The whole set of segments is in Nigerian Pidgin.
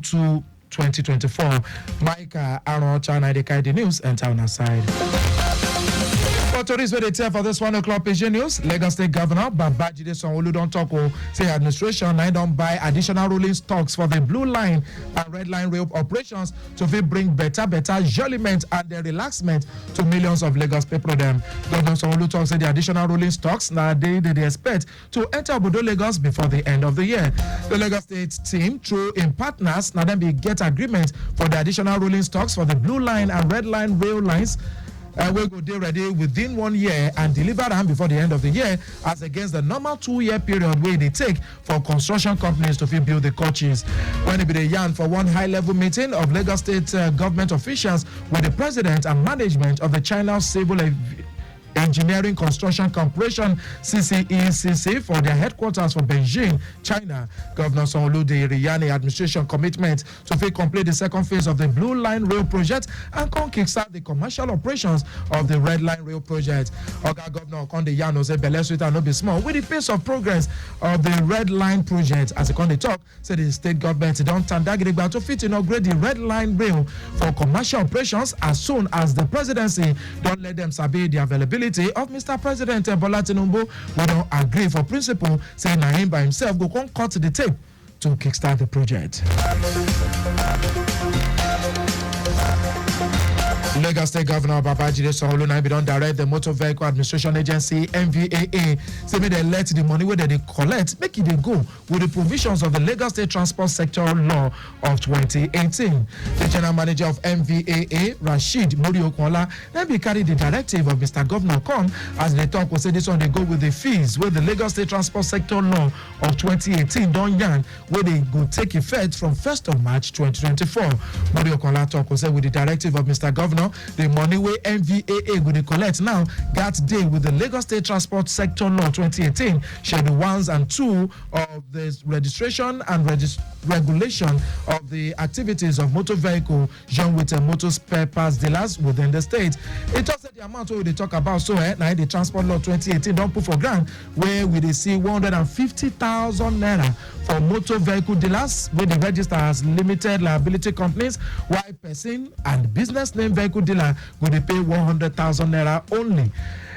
to 2024. Micah Aruocha na the news and town aside. For tourists where they tell for this 1 o'clock PIDGIN news, Lagos State Governor Babajide Sanwo-Olu don talk say administration now don't buy additional rolling stocks for the Blue Line and Red Line rail operations to bring better jollyment and the relaxment to millions of Lagos people. Them Governor Sanwo-Olu talks say the additional rolling stocks now they expect to enter Obodo Lagos before the end of the year. The Lagos State team through in partners now then be get agreement for the additional rolling stocks for the Blue Line and Red Line rail lines. We'll go there ready within 1 year and deliver them before the end of the year, as against the normal 2-year period where they take for construction companies to build the coaches. When it be the yarn for one high-level meeting of Lagos State government officials with the president and management of the China Civil Engineering Construction Corporation CCECC for their headquarters for Beijing, China. Governor Sanwo-Olu the Riyani administration commitment to complete the second phase of the Blue Line Rail project and kickstart the commercial operations of the Red Line Rail project. Oga Governor Konde Yano said Bele Sweet and no be small with the pace of progress of the Red Line project. As the Konde talk, said the state government don't tandagiriba to fit inaugurate the Red Line Rail for commercial operations as soon as the presidency don't let them sabi the availability of Mr. President Bola Tinubu. We don't agree for principle, saying na him by himself go come cut the tape to kickstart the project. Lagos State Governor Babajide Sanwo-Olu now be don direct the Motor Vehicle Administration Agency (MVAA) say make they let the money where they collect make it they go with the provisions of the Lagos State Transport Sector Law of 2018. The General Manager of MVAA, Rashid Moriokola, then be carry the directive of Mr. Governor come as they talk will say this one they go with the fees where the Lagos State Transport Sector Law of 2018 don yarn where they go take effect from 1st of March 2024. Moriokola talk will say with the directive of Mr. Governor, the money where MVAA will collect now that day with the Lagos State Transport Sector Law 2018, Schedule 1 and 2 of the registration and regulation of the activities of motor vehicle joined with motor spare parts dealers within the state. It just said the amount we talk about so now the Transport Law 2018 don't put for grant where we see 150,000 naira for motor vehicle dealers where they register as limited liability companies, while person and business name vehicle dealer will pay 100,000 naira only.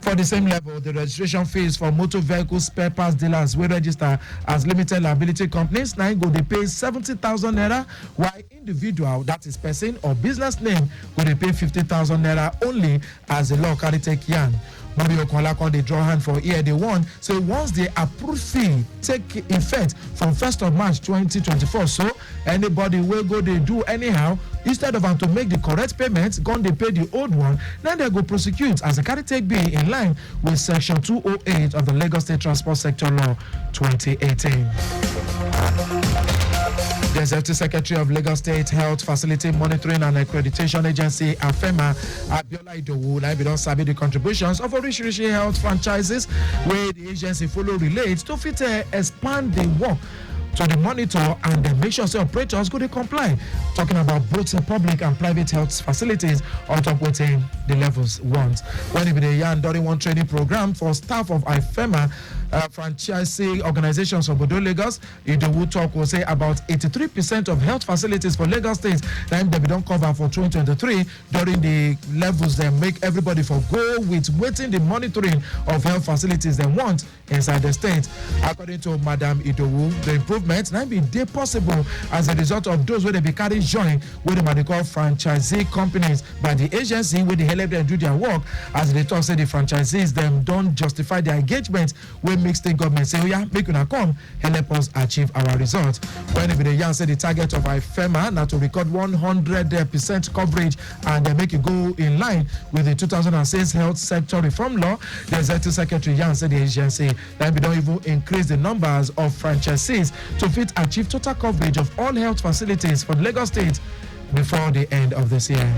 For the same level, the registration fees for motor vehicle spare parts dealers will register as limited liability companies now go they pay 70,000 naira, while individual, that is person or business name, will they pay 50,000 naira only, as the law carry take yarn. Mario Kolakon they draw hand for year they won. So once the approved fee take effect from 1st of March 2024, so anybody will go they do anyhow, instead of them to make the correct payments, gone they pay the old one, then they go prosecute as a carry take be in line with section 208 of the Lagos State Transport Sector Law 2018. The Executive Secretary of Lagos State Health Facility Monitoring and Accreditation Agency, AFEMA, Abiola Idowu, now we don't sabi the contributions of Orishirishi health franchises where the agency follow relates to fit expand the work to the monitor and the make sure say operators go to comply. Talking about both public and private health facilities on top within the levels want. When it be the yarn during one training program for staff of IFEMA franchisee organizations of Obodo Lagos, Idowu talk will say about 83% of health facilities for Lagos State that they don't cover for 2023 during the levels they make everybody for go with waiting the monitoring of health facilities they want inside the state. According to Madam Idowu, the improvements now be day possible as a result of those where they be carried join with the medical franchisee companies by the agency where they help them do their work, as they talk say the franchisees them don't justify their engagement with make state government say, oh yeah, make una come help us achieve our results. When the yarn say the target of IFEMA now to record 100% coverage and make it go in line with the 2006 health sector reform law, the Executive Secretary yarn said the agency that we don't even increase the numbers of franchisees to fit achieve total coverage of all health facilities for Lagos State before the end of this year.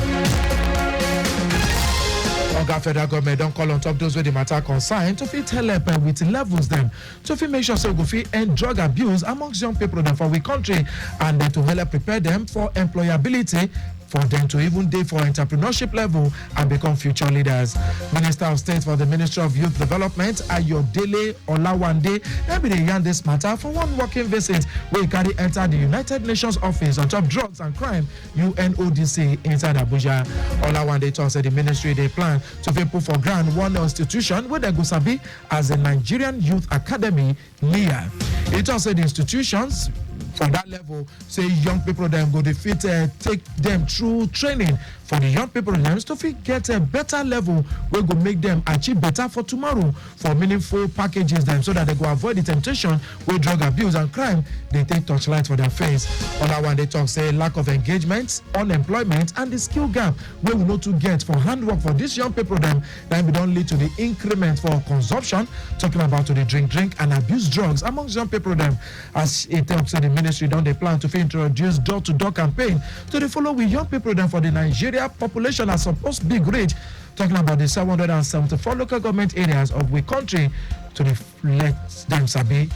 Oga federal government don't call on top those where the matter concerned to fit help with levels them to fit make sure so go fit end drug abuse amongst young people for we country and to help prepare them for employability for them to even dey for entrepreneurship level and become future leaders. Minister of State for the Ministry of Youth Development, Ayodele Olawande, dem be dey yarn this matter for one working visit wey carry enter the United Nations office on top drugs and crime UNODC inside Abuja. Olawande tok say the ministry dey plan to fit put for ground one institution wey dem go sabi as the Nigerian Youth Academy NIA. It also the institutions for that level say young people them go defeat take them through training for the young people them to fit get a better level wey go make them achieve better for tomorrow for meaningful packages them so that they go avoid the temptation wey drug abuse and crime they take torchlight for their face. Other one they talk say lack of engagement, unemployment and the skill gap wey we know to get for handwork for these young people them that we don't lead to the increment for consumption, talking about to the drink and abuse drugs amongst young people them. As it talks in the ministry don dey plan to introduce door-to-door campaign to the follow with young people them for the Nigeria population as supposed big rate, talking about the 774 local government areas of we country to let them sabi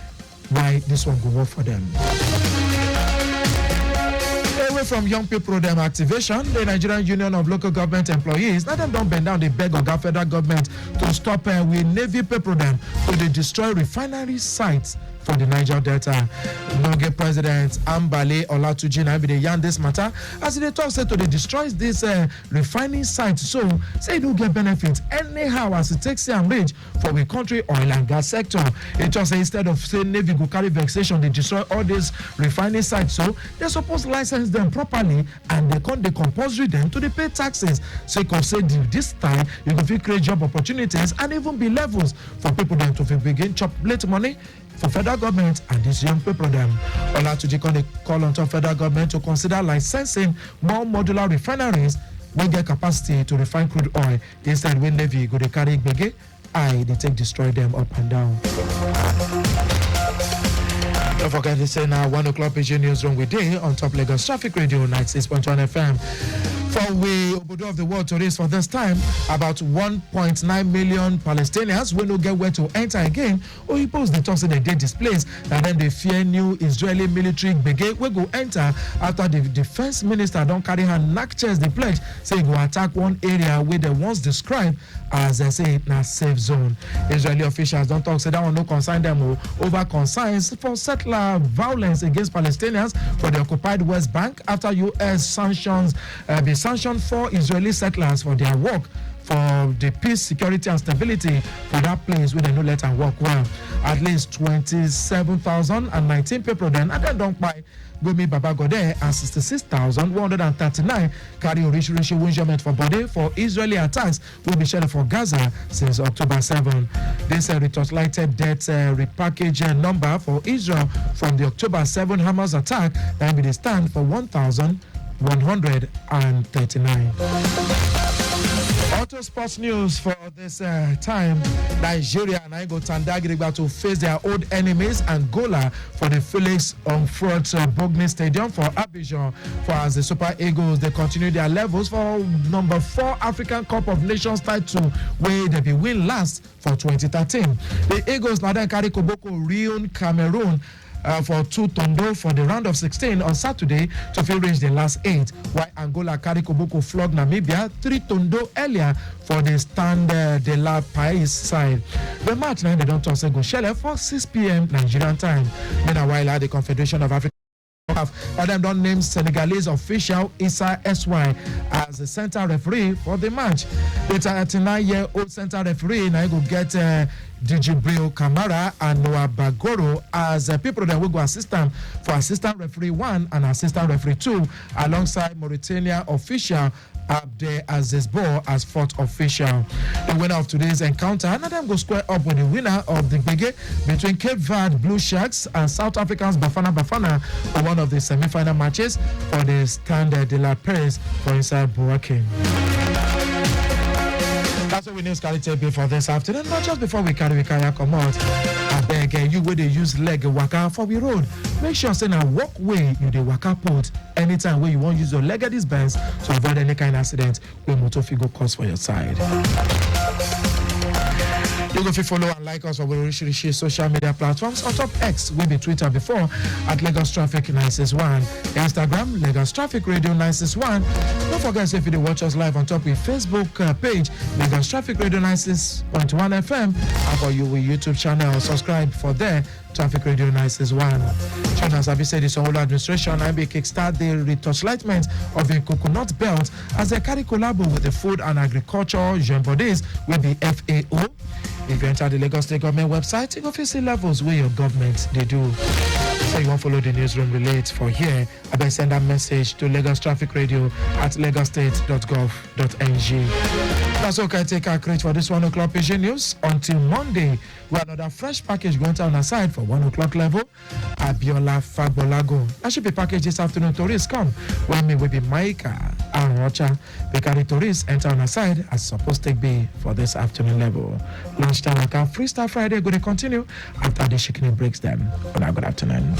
why this one go work for them. Away from young people them activation, the Nigerian Union of Local Government Employees now them don't bend down, they beg Oga federal government to stop with Navy people them to they destroy refinery sites for the Niger Delta. Noge President Ambale Olatuji na be dey yarn this matter as they talk say to they destroy this refining site, so say do get benefits anyhow as it takes and rage for the country oil and gas sector. It just say instead of say Navy go carry vexation, they destroy all these refining sites, so they supposed license them properly and they can't compulsory them to they pay taxes. So you can say this time you can fit create job opportunities and even be levels for people them to begin chop late money for federal government and these young people them. Olatuji call on top federal government to consider licensing more modular refineries wey get capacity to refine crude oil instead when Navy go dey carry gbege they take destroy them up and down. Don't forget to say now 1 o'clock PIDGIN newsroom we day on top Lagos Traffic Radio 96.1 FM. For we obodo of the world to raise for this time about 1.9 million Palestinians will not get where to enter again. Or he posed the talk say they did displaced and then they fear new Israeli military brigade will go enter after the defense minister don't carry her knack chest the pledge say go attack one area where they once described as they say na safe zone. Israeli officials don't talk say that one no concern them over concerns for settler violence against Palestinians for the occupied West Bank after US sanctions sanctioned 4 Israeli settlers for their work for the peace, security and stability for that place where they no let and work well. At least 27,019 people then and then don't buy Gomi Babagode and 66,139 carry original wounds for body for Israeli attacks will be scheduled for Gaza since October 7. This retort-lighted death repackage number for Israel from the October 7 Hamas attack that will be stand for 1,139. Auto sports news for this time. Nigeria and I go Tandagiriba to face their old enemies Angola for the Felix Onfront Bogni Stadium for Abidjan. For as the Super Eagles they continue their levels for number 4 African Cup of Nations title where they be win last for 2013. The Eagles now then carry Koboko Rion Cameroon for 2 Tondo for the round of 16 on Saturday to fill reach the last 8, while Angola carry Koboko flog Namibia 3 Tondo earlier for the Stand de la Pais side. The match now they don't toss go shell for 6 p.m. Nigerian time. Meanwhile, the Confederation of Africa and them don't name Senegalese official Issa SY as the center referee for the match. The 39-year-old center referee now go get Djibril Kamara and Noah Bagoro as people that will go assistant for assistant referee 1 and assistant referee 2 alongside Mauritania official Abde Azizbo as 4th official. The winner of today's encounter, and them go square up with the winner of the Bege between Cape Verde Blue Sharks and South Africans Bafana for one of the semi-final matches for the Stand de la Pais for inside Buakin. That's what we need to take for this afternoon. Not just before we carry come out. I beg you where they use leg waka for we road. Make sure say now walk way you the waka put anytime where you want to use your leg at this bends to avoid any kind of accident where motor figure cause for your side. You go follow and like us on our social media platforms. On top X, we be Twitter before at Lagos Traffic 961, Instagram Lagos Traffic Radio 961. Don't forget if you watch us live on top with Facebook page Lagos Traffic Radio 96.1 FM, and for you with YouTube channel, subscribe for there. Traffic Radio 961. Channels have said the Sanwo-Olu administration and be kickstart the retouchlightment of the coconut belt as they carry collabo with the food and agriculture joint bodies with the FAO. If you enter the Lagos State government website, you go see levels where your government they do. So you want to follow the newsroom relate for here, I better send a message to Lagos Traffic Radio at lagostate.gov.ng. That's okay. Take our credit for this 1 o'clock PIDGIN news. Until Monday, we have another fresh package going down aside for 1 o'clock level. Abiola Fagbolago. That should be package this afternoon. Tourists come. When me will be Micah Aruocha. We carry tourists enter on aside as supposed to be for this afternoon level. Lunchtime like our Freestyle Friday going to continue after the chicken breaks them. Good afternoon.